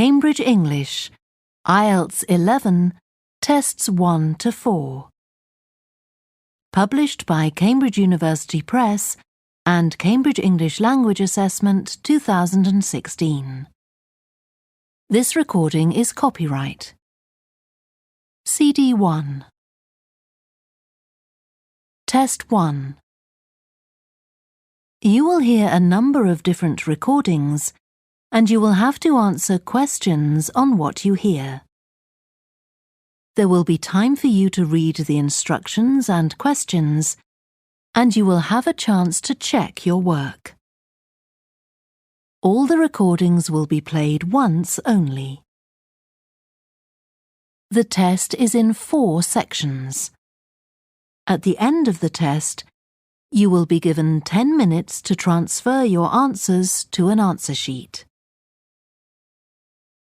Cambridge English, IELTS 11, Tests 1 to 4. Published by Cambridge University Press and Cambridge English Language Assessment 2016. This recording is copyright. CD 1. Test 1. You will hear a number of different recordings, and you will have to answer questions on what you hear. There will be time for you to read the instructions and questions, and you will have a chance to check your work. All the recordings will be played once only. The test is in 4 sections. At the end of the test, you will be given 10 minutes to transfer your answers to an answer sheet.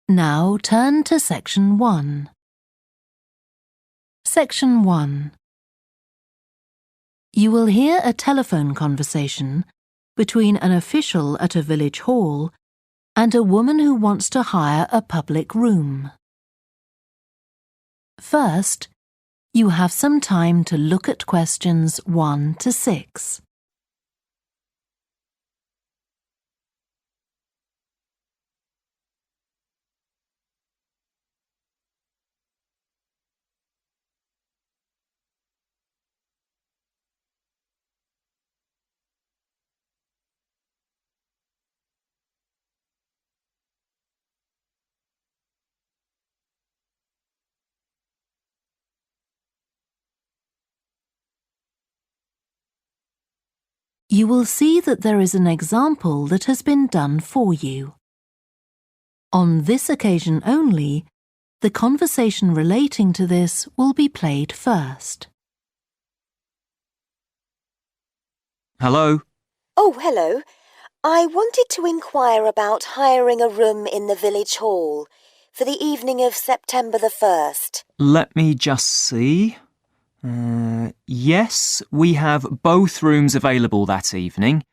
Now turn to Section 1. Section 1. You will hear a telephone conversation between an official at a village hall and a woman who wants to hire a public room. First, you have some time to look at questions 1 to 6. You will see that there is an example that has been done for you. On this occasion only, the conversation relating to this will be played first. Hello? Oh, hello. I wanted to inquire about hiring a room in the village hall for the evening of September the 1st. Let me just see. Yes, we have both rooms available that evening.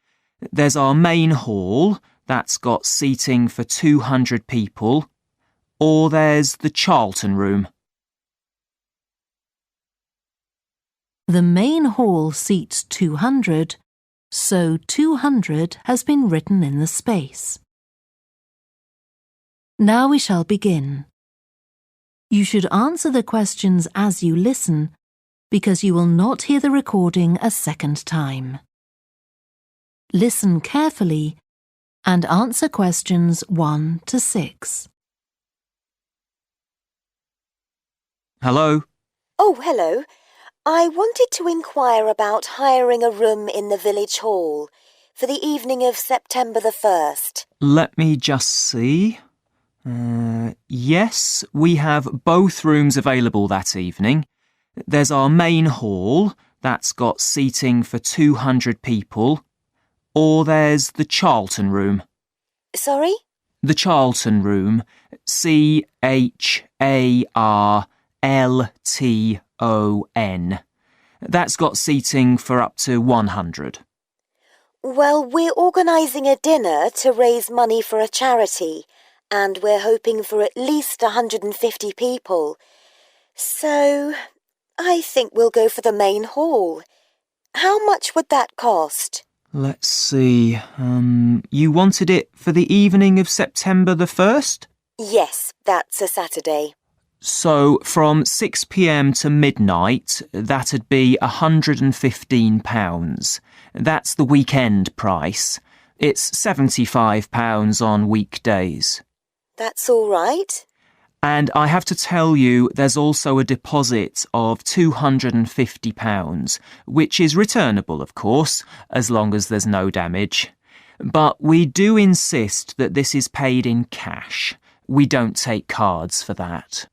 There's our main hall, that's got seating for 200 people, or there's the Charlton room. The main hall seats 200, so 200 has been written in the space. Now we shall begin. You should answer the questions as you listen, because you will not hear the recording a second time. Listen carefully and answer questions 1 to 6. Hello? Oh, hello. I wanted to inquire about hiring a room in the village hall for the evening of September the 1st. Let me just see. Yes, we have both rooms available that evening. There's our main hall, that's got seating for 200 people, or there's the Charlton room. Sorry? The Charlton room, CHARLTON. That's got seating for up to 100. Well, we're organising a dinner to raise money for a charity, and we're hoping for at least 150 people. So I think we'll go for the main hall. How much would that cost? Let's see. You wanted it for the evening of September the 1st? Yes, that's a Saturday. So from 6 p.m. to midnight, that'd be £115. That's the weekend price. It's £75 on weekdays. That's all right. And I have to tell you, there's also a deposit of £250, which is returnable, of course, as long as there's no damage. But we do insist that this is paid in cash. We don't take cards for that.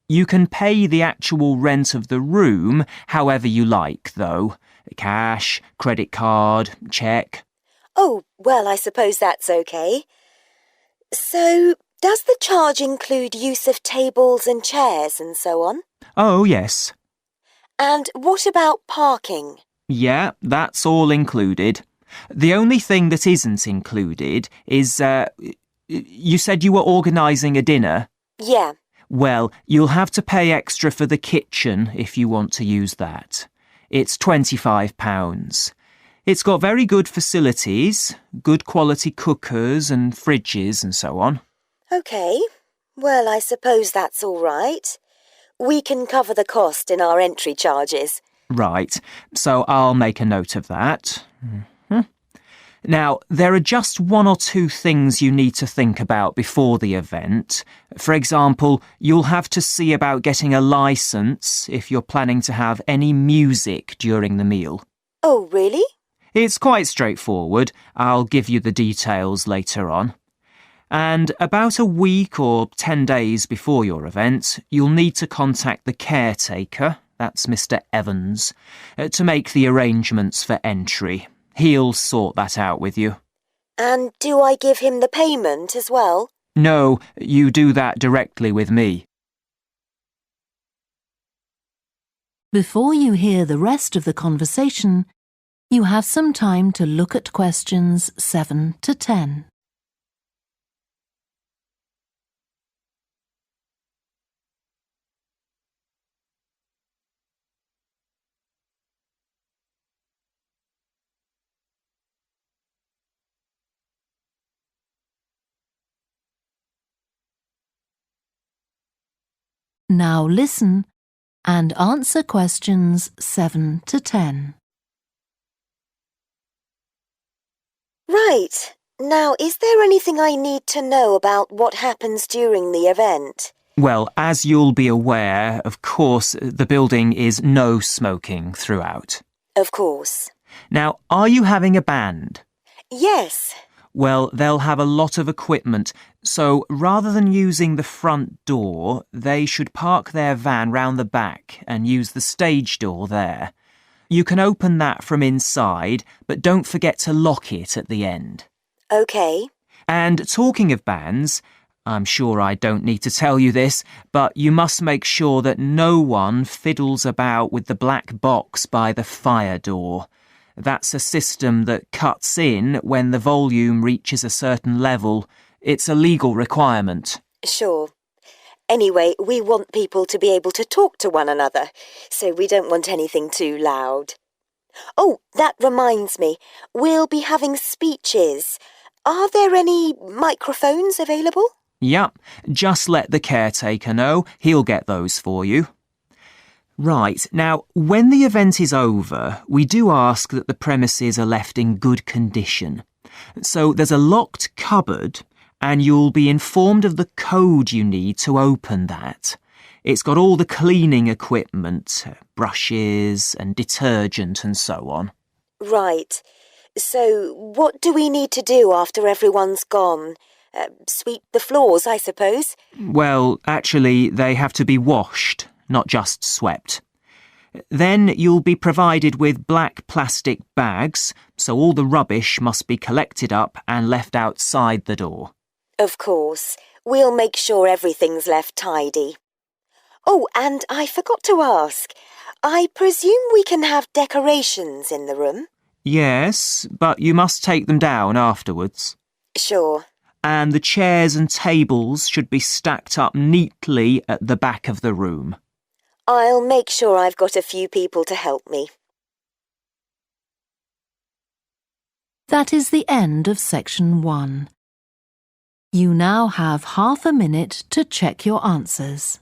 You can pay the actual rent of the room however you like, though. Cash, credit card, cheque. Oh, well, I suppose that's okay. So, does the charge include use of tables and chairs and so on? Oh, yes. And what about parking? Yeah, that's all included. The only thing that isn't included is You said you were organising a dinner? Yeah. Well, you'll have to pay extra for the kitchen if you want to use that. It's £25. It's got very good facilities, good quality cookers and fridges and so on. OK. Well, I suppose that's all right. We can cover the cost in our entry charges. Right, so I'll make a note of that. Now, there are just one or two things you need to think about before the event. For example, you'll have to see about getting a licence if you're planning to have any music during the meal. Oh, really? It's quite straightforward. I'll give you the details later on. And about a week or 10 days before your event, you'll need to contact the caretaker, that's Mr. Evans, to make the arrangements for entry. He'll sort that out with you. And do I give him the payment as well? No, you do that directly with me. Before you hear the rest of the conversation, you have some time to look at questions 7 to 10. Now listen and answer questions 7 to 10. Right. Now, is there anything I need to know about what happens during the event? Well, as you'll be aware, of course, the building is no smoking throughout. Of course. Now, are you having a band? Yes. Well, they'll have a lot of equipment, so rather than using the front door, they should park their van round the back and use the stage door there. You can open that from inside, but don't forget to lock it at the end. OK. And talking of bands, I'm sure I don't need to tell you this, but you must make sure that no one fiddles about with the black box by the fire door. That's a system that cuts in when the volume reaches a certain level. It's a legal requirement. Sure. Anyway, we want people to be able to talk to one another, so we don't want anything too loud. Oh, that reminds me. We'll be having speeches. Are there any microphones available? Yep, just let the caretaker know. He'll get those for you. Right, now, when the event is over, we do ask that the premises are left in good condition. So there's a locked cupboard, and you'll be informed of the code you need to open that. It's got all the cleaning equipment, brushes and detergent and so on. Right. So what do we need to do after everyone's gone? Sweep the floors, I suppose? Well, actually, they have to be washed, not just swept. Then you'll be provided with black plastic bags, so all the rubbish must be collected up and left outside the door. Of course. We'll make sure everything's left tidy. Oh, and I forgot to ask. I presume we can have decorations in the room? Yes, but you must take them down afterwards. Sure. And the chairs and tables should be stacked up neatly at the back of the room. I'll make sure I've got a few people to help me. That is the end of section 1. You now have half a minute to check your answers.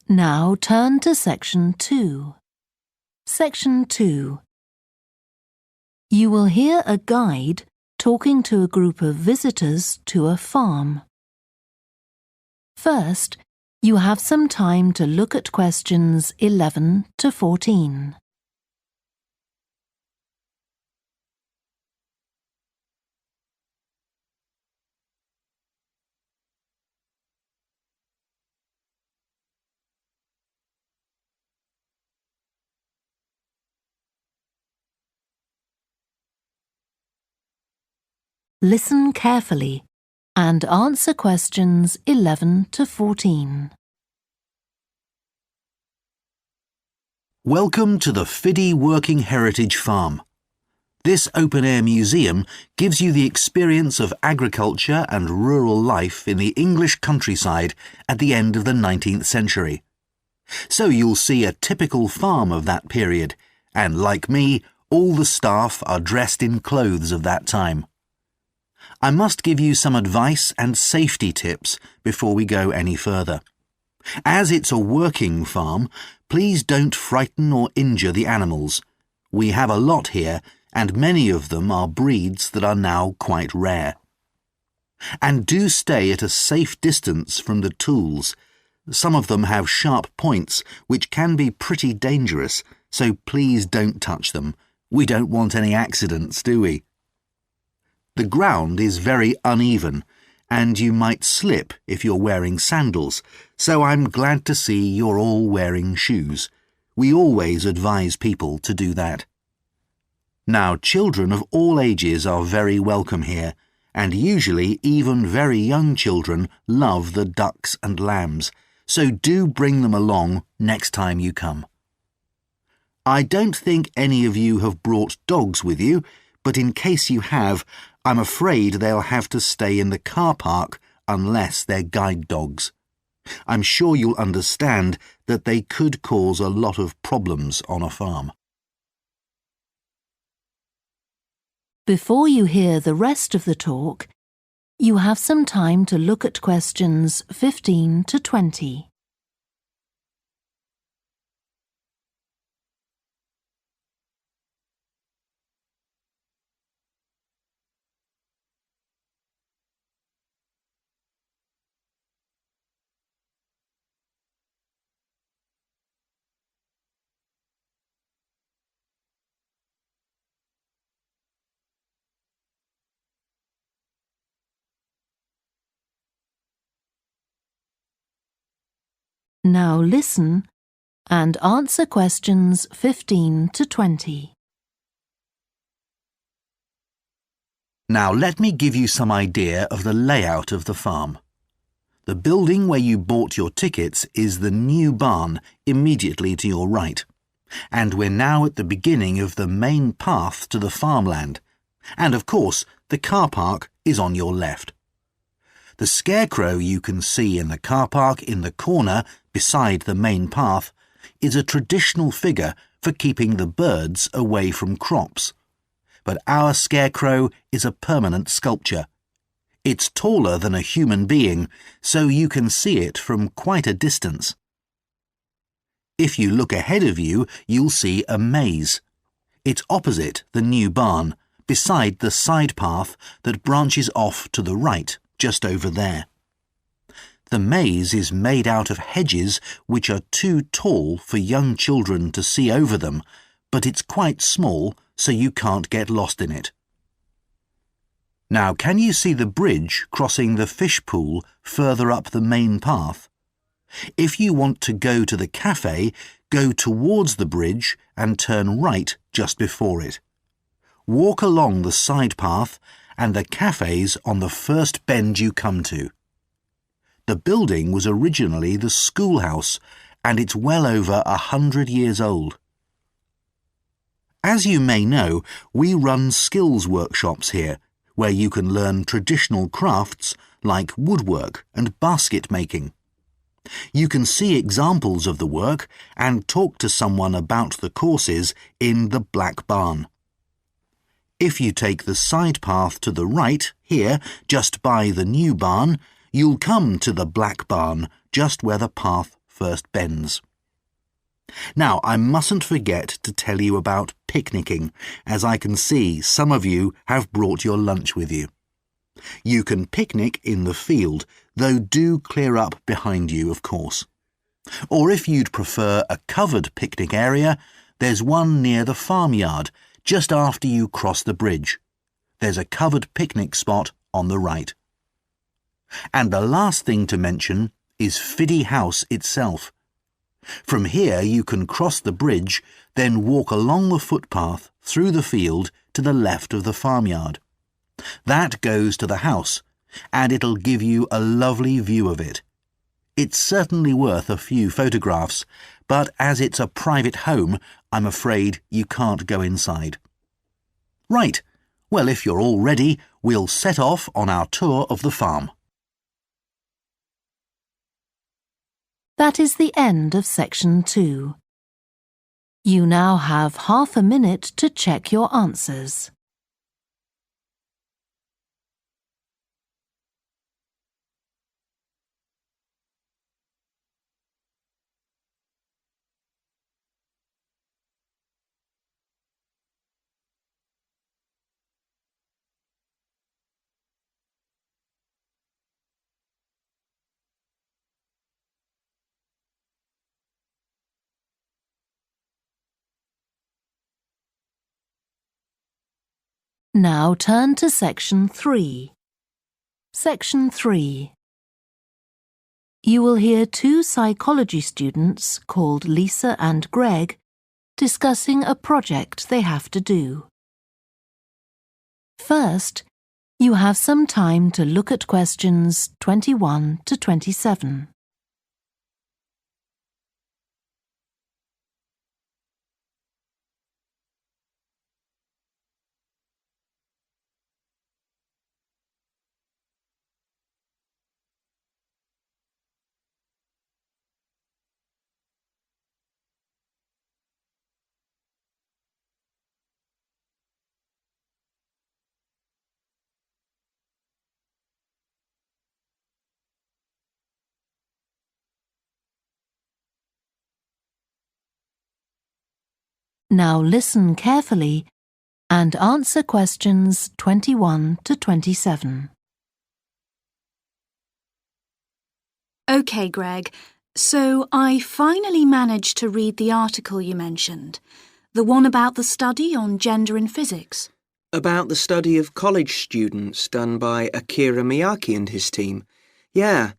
Now turn to section 2. Section 2. You will hear a guide talking to a group of visitors to a farm. First, you have some time to look at questions 11 to 14. Listen carefully and answer questions 11 to 14. Welcome to the Fiddy Working Heritage Farm. This open-air museum gives you the experience of agriculture and rural life in the English countryside at the end of the 19th century. So you'll see a typical farm of that period, and like me, all the staff are dressed in clothes of that time. I must give you some advice and safety tips before we go any further. As it's a working farm, please don't frighten or injure the animals. We have a lot here, and many of them are breeds that are now quite rare. And do stay at a safe distance from the tools. Some of them have sharp points, which can be pretty dangerous, so please don't touch them. We don't want any accidents, do we? The ground is very uneven, and you might slip if you're wearing sandals, so I'm glad to see you're all wearing shoes. We always advise people to do that. Now, children of all ages are very welcome here, and usually even very young children love the ducks and lambs, so do bring them along next time you come. I don't think any of you have brought dogs with you, but in case you have, I'm afraid they'll have to stay in the car park unless they're guide dogs. I'm sure you'll understand that they could cause a lot of problems on a farm. Before you hear the rest of the talk, you have some time to look at questions 15 to 20. Now listen and answer questions 15 to 20. Now let me give you some idea of the layout of the farm. The building where you bought your tickets is the new barn immediately to your right, and we're now at the beginning of the main path to the farmland, and of course the car park is on your left. The scarecrow you can see in the car park in the corner beside the main path is a traditional figure for keeping the birds away from crops. But our scarecrow is a permanent sculpture. It's taller than a human being, so you can see it from quite a distance. If you look ahead of you, you'll see a maze. It's opposite the new barn, beside the side path that branches off to the right, just over there. The maze is made out of hedges which are too tall for young children to see over them, but it's quite small, so you can't get lost in it. Now, can you see the bridge crossing the fish pool further up the main path? If you want to go to the cafe, go towards the bridge and turn right just before it. Walk along the side path and the cafe's on the first bend you come to. The building was originally the schoolhouse, and it's well over 100 years old. As you may know, we run skills workshops here, where you can learn traditional crafts like woodwork and basket making. You can see examples of the work and talk to someone about the courses in the Black Barn. If you take the side path to the right, here, just by the new barn, you'll come to the Black Barn, just where the path first bends. Now, I mustn't forget to tell you about picnicking, as I can see some of you have brought your lunch with you. You can picnic in the field, though do clear up behind you, of course. Or if you'd prefer a covered picnic area, there's one near the farmyard, just after you cross the bridge. There's a covered picnic spot on the right. And the last thing to mention is Fiddy House itself. From here you can cross the bridge, then walk along the footpath through the field to the left of the farmyard. That goes to the house, and it'll give you a lovely view of it. It's certainly worth a few photographs, but as it's a private home, I'm afraid you can't go inside. Right, well, if you're all ready, we'll set off on our tour of the farm. That is the end of section 2. You now have half a minute to check your answers. Now turn to section 3. Section 3. You will hear 2 psychology students called Lisa and Greg discussing a project they have to do. First, you have some time to look at questions 21 to 27. Now listen carefully and answer questions 21 to 27. OK, Greg, so I finally managed to read the article you mentioned, the one about the study on gender in physics. About the study of college students done by Akira Miyake and his team. Yeah,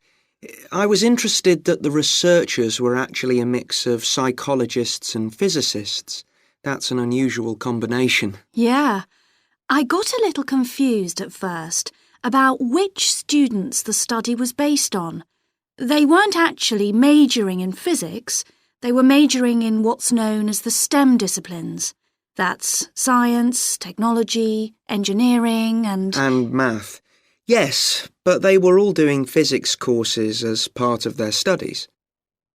I was interested that the researchers were actually a mix of psychologists and physicists. That's an unusual combination. Yeah, I got a little confused at first about which students the study was based on. They weren't actually majoring in physics, they were majoring in what's known as the STEM disciplines. That's science, technology, engineering and math. Yes, but they were all doing physics courses as part of their studies.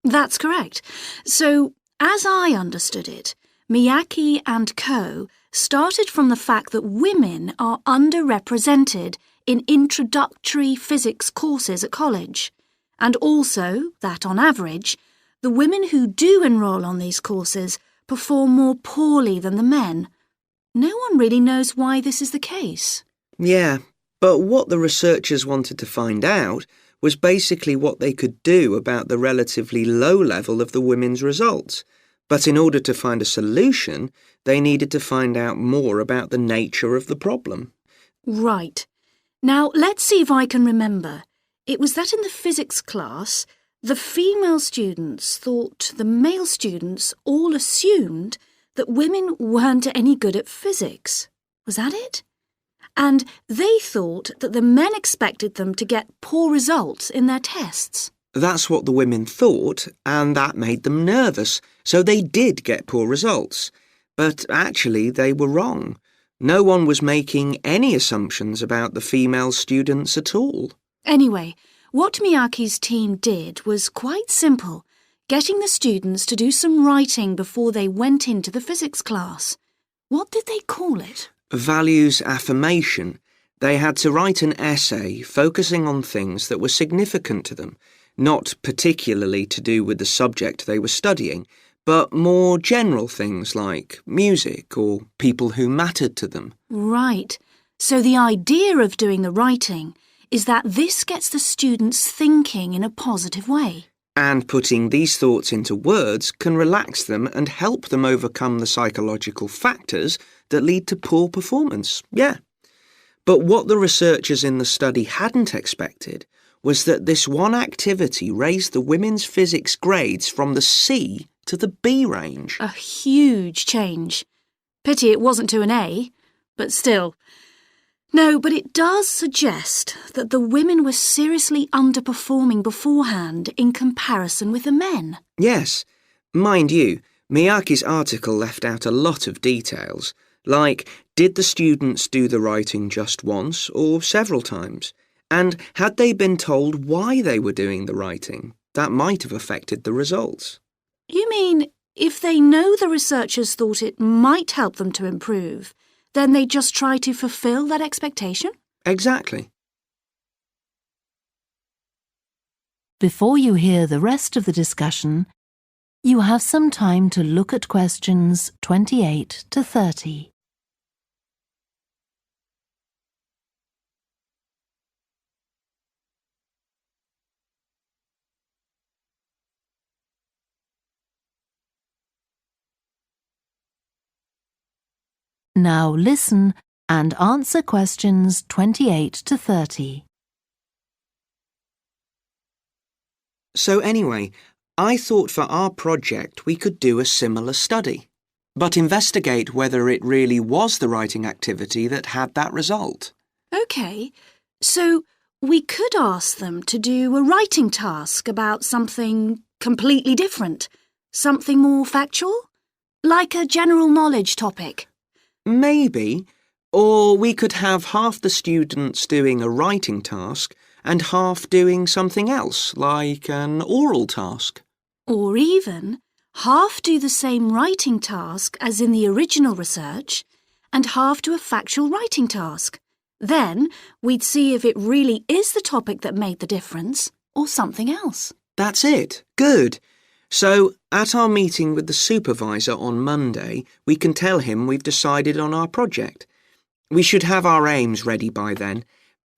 That's correct. So, as I understood it, Miyake and co. started from the fact that women are underrepresented in introductory physics courses at college, and also that, on average, the women who do enrol on these courses perform more poorly than the men. No one really knows why this is the case. Yeah, but what the researchers wanted to find out was basically what they could do about the relatively low level of the women's results. But in order to find a solution, they needed to find out more about the nature of the problem. Right. Now, let's see if I can remember. It was that in the physics class, the female students thought the male students all assumed that women weren't any good at physics. Was that it? And they thought that the men expected them to get poor results in their tests. That's what the women thought, and that made them nervous, so they did get poor results. But actually, they were wrong. No one was making any assumptions about the female students at all. Anyway, what Miyake's team did was quite simple, getting the students to do some writing before they went into the physics class. What did they call it? Values affirmation. They had to write an essay focusing on things that were significant to them, not particularly to do with the subject they were studying, but more general things like music or people who mattered to them. Right. So the idea of doing the writing is that this gets the students thinking in a positive way. And putting these thoughts into words can relax them and help them overcome the psychological factors that lead to poor performance. Yeah. But what the researchers in the study hadn't expected was that this one activity raised the women's physics grades from the C to the B range. A huge change. Pity it wasn't to an A, but still. No, but it does suggest that the women were seriously underperforming beforehand in comparison with the men. Yes. Mind you, Miyake's article left out a lot of details, like did the students do the writing just once or several times? And had they been told why they were doing the writing? That might have affected the results. You mean if they know the researchers thought it might help them to improve, then they just try to fulfill that expectation? Exactly. Before you hear the rest of the discussion, you have some time to look at questions 28 to 30. Now listen and answer questions 28 to 30. So anyway, I thought for our project we could do a similar study, but investigate whether it really was the writing activity that had that result. OK, so we could ask them to do a writing task about something completely different, something more factual, like a general knowledge topic. Maybe. Or we could have half the students doing a writing task and half doing something else, like an oral task. Or even half do the same writing task as in the original research and half do a factual writing task. Then we'd see if it really is the topic that made the difference or something else. That's it. Good. So, at our meeting with the supervisor on Monday, we can tell him we've decided on our project. We should have our aims ready by then.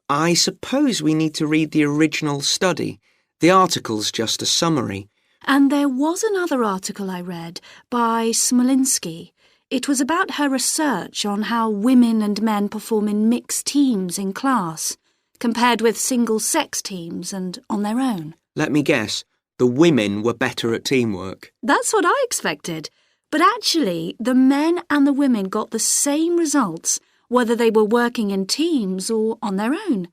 I suppose we need to read the original study. The article's just a summary. And there was another article I read by Smolinski. It was about her research on how women and men perform in mixed teams in class, compared with single-sex teams and on their own. Let me guess. The women were better at teamwork. That's what I expected. But actually, the men and the women got the same results, whether they were working in teams or on their own.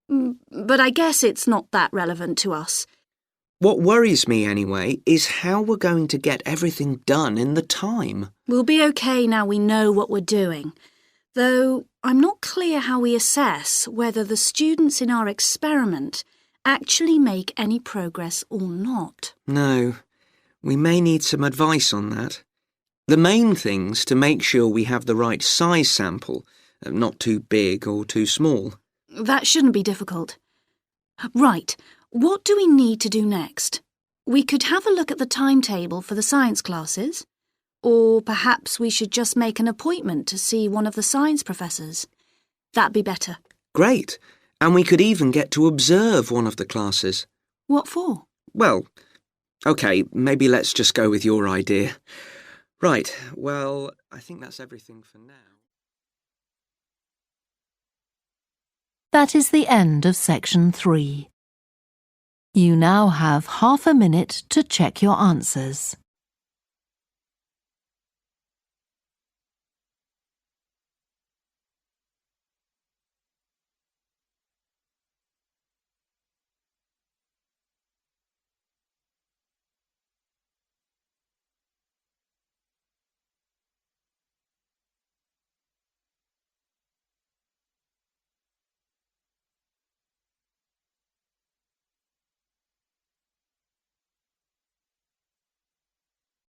But I guess it's not that relevant to us. What worries me, anyway, is how we're going to get everything done in the time. We'll be okay now we know what we're doing. Though I'm not clear how we assess whether the students in our experiment actually make any progress or not. No, we may need some advice on that. The main thing's to make sure we have the right size sample, not too big or too small. That shouldn't be difficult. Right, what do we need to do next? We could have a look at the timetable for the science classes, or perhaps we should just make an appointment to see one of the science professors. That'd be better. Great. And we could even get to observe one of the classes. What for? Well, OK, maybe let's just go with your idea. Right, well, I think that's everything for now. That is the end of section 3. You now have half a minute to check your answers.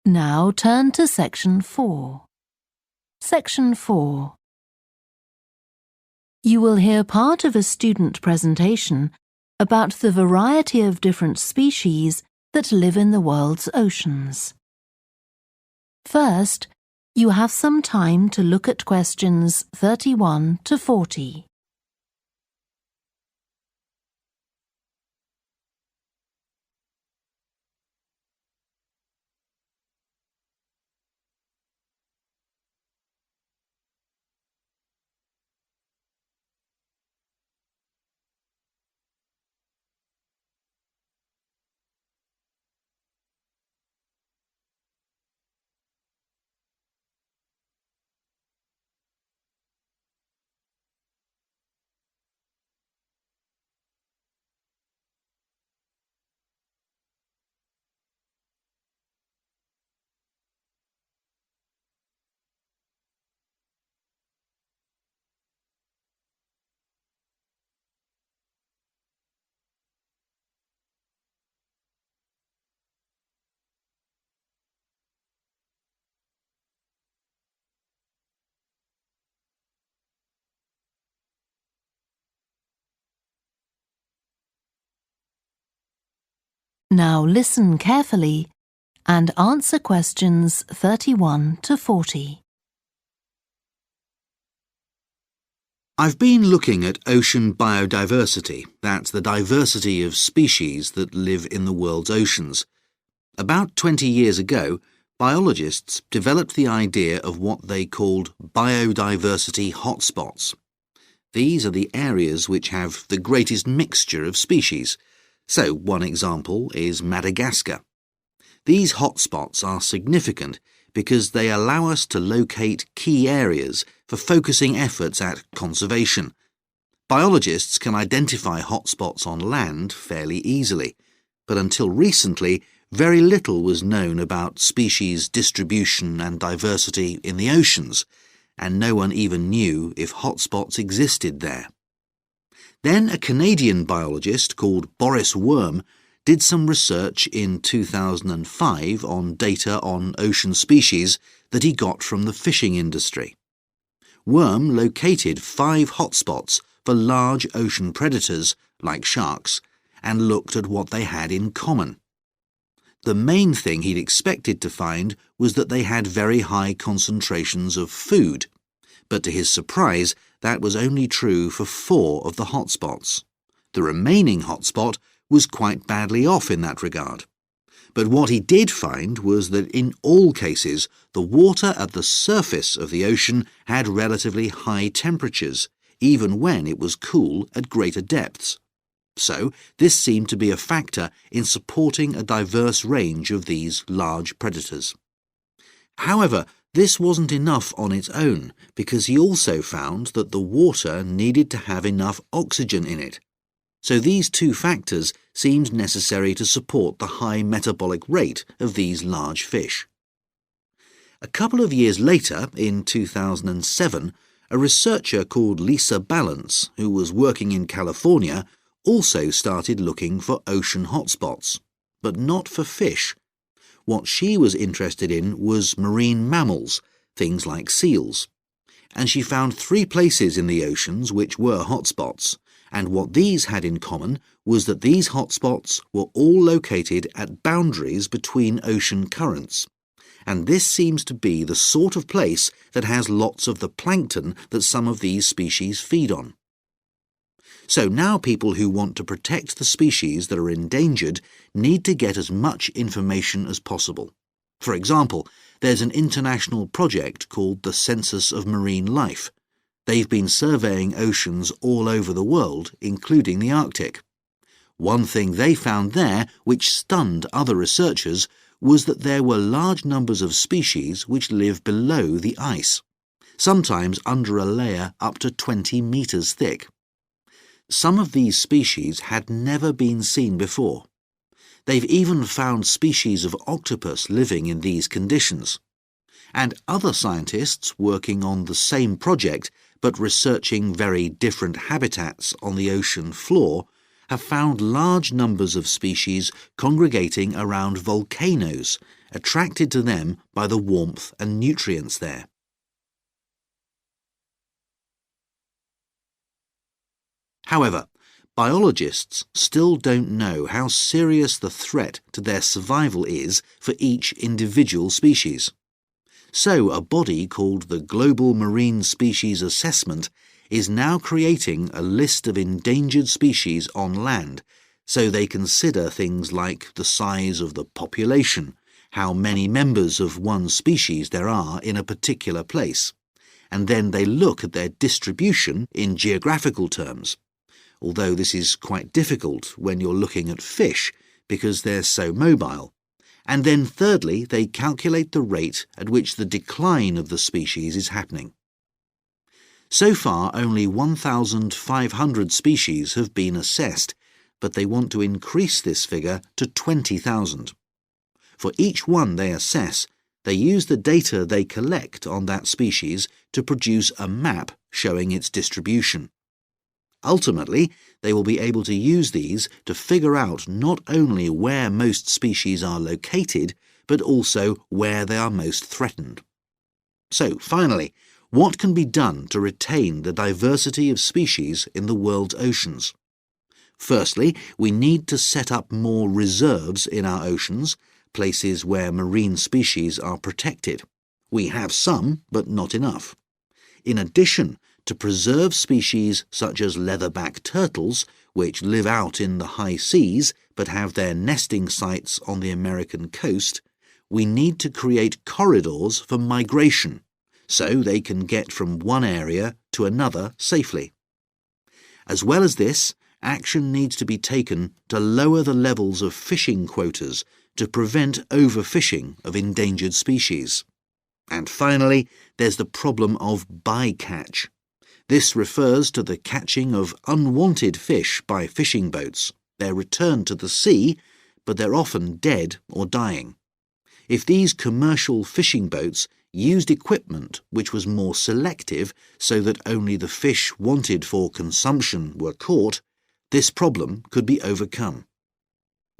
Now turn to section 4. Section 4. You will hear part of a student presentation about the variety of different species that live in the world's oceans. First, you have some time to look at questions 31 to 40. Now listen carefully and answer questions 31 to 40. I've been looking at ocean biodiversity. That's the diversity of species that live in the world's oceans. About 20 years ago, biologists developed the idea of what they called biodiversity hot spots. These are the areas which have the greatest mixture of species. So, one example is Madagascar. These hot spots are significant because they allow us to locate key areas for focusing efforts at conservation. Biologists can identify hotspots on land fairly easily, but until recently, very little was known about species distribution and diversity in the oceans, and no one even knew if hotspots existed there. Then a Canadian biologist called Boris Worm did some research in 2005 on data on ocean species that he got from the fishing industry. Worm located 5 hotspots for large ocean predators, like sharks, and looked at what they had in common. The main thing he'd expected to find was that they had very high concentrations of food, but to his surprise, that was only true for 4 of the hotspots. The remaining hotspot was quite badly off in that regard. But what he did find was that in all cases, the water at the surface of the ocean had relatively high temperatures, even when it was cool at greater depths. So, this seemed to be a factor in supporting a diverse range of these large predators. However, this wasn't enough on its own, because he also found that the water needed to have enough oxygen in it. So these 2 factors seemed necessary to support the high metabolic rate of these large fish. A couple of years later, in 2007, a researcher called Lisa Balance, who was working in California, also started looking for ocean hotspots, but not for fish. What she was interested in was marine mammals, things like seals. And she found 3 places in the oceans which were hotspots, and what these had in common was that these hotspots were all located at boundaries between ocean currents. And this seems to be the sort of place that has lots of the plankton that some of these species feed on. So now people who want to protect the species that are endangered need to get as much information as possible. For example, there's an international project called the Census of Marine Life. They've been surveying oceans all over the world, including the Arctic. One thing they found there, which stunned other researchers, was that there were large numbers of species which live below the ice, sometimes under a layer up to 20 meters thick. Some of these species had never been seen before. They've even found species of octopus living in these conditions. And other scientists working on the same project but researching very different habitats on the ocean floor have found large numbers of species congregating around volcanoes, attracted to them by the warmth and nutrients there. However, biologists still don't know how serious the threat to their survival is for each individual species. So a body called the Global Marine Species Assessment is now creating a list of endangered species on land, so they consider things like the size of the population, how many members of one species there are in a particular place, and then they look at their distribution in geographical terms, although this is quite difficult when you're looking at fish because they're so mobile. And then thirdly, they calculate the rate at which the decline of the species is happening. So far, only 1,500 species have been assessed, but they want to increase this figure to 20,000. For each one they assess, they use the data they collect on that species to produce a map showing its distribution. Ultimately, they will be able to use these to figure out not only where most species are located, but also where they are most threatened. So, finally, what can be done to retain the diversity of species in the world's oceans? Firstly, we need to set up more reserves in our oceans, places where marine species are protected. We have some, but not enough. In addition, to preserve species such as leatherback turtles, which live out in the high seas but have their nesting sites on the American coast, we need to create corridors for migration, so they can get from one area to another safely. As well as this, action needs to be taken to lower the levels of fishing quotas to prevent overfishing of endangered species. And finally, there's the problem of bycatch. This refers to the catching of unwanted fish by fishing boats. They're returned to the sea, but they're often dead or dying. If these commercial fishing boats used equipment which was more selective so that only the fish wanted for consumption were caught, this problem could be overcome.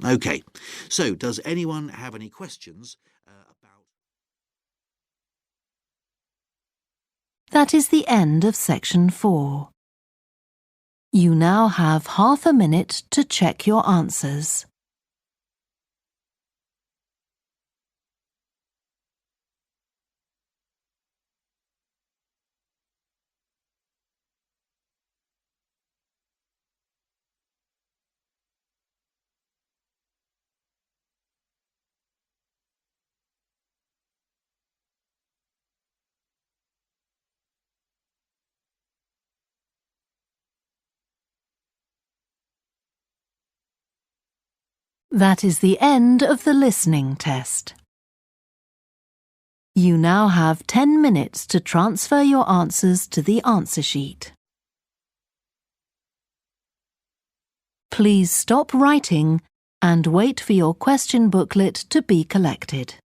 OK, so does anyone have any questions about... That is the end of section 4. You now have half a minute to check your answers. That is the end of the listening test. You now have 10 minutes to transfer your answers to the answer sheet. Please stop writing and wait for your question booklet to be collected.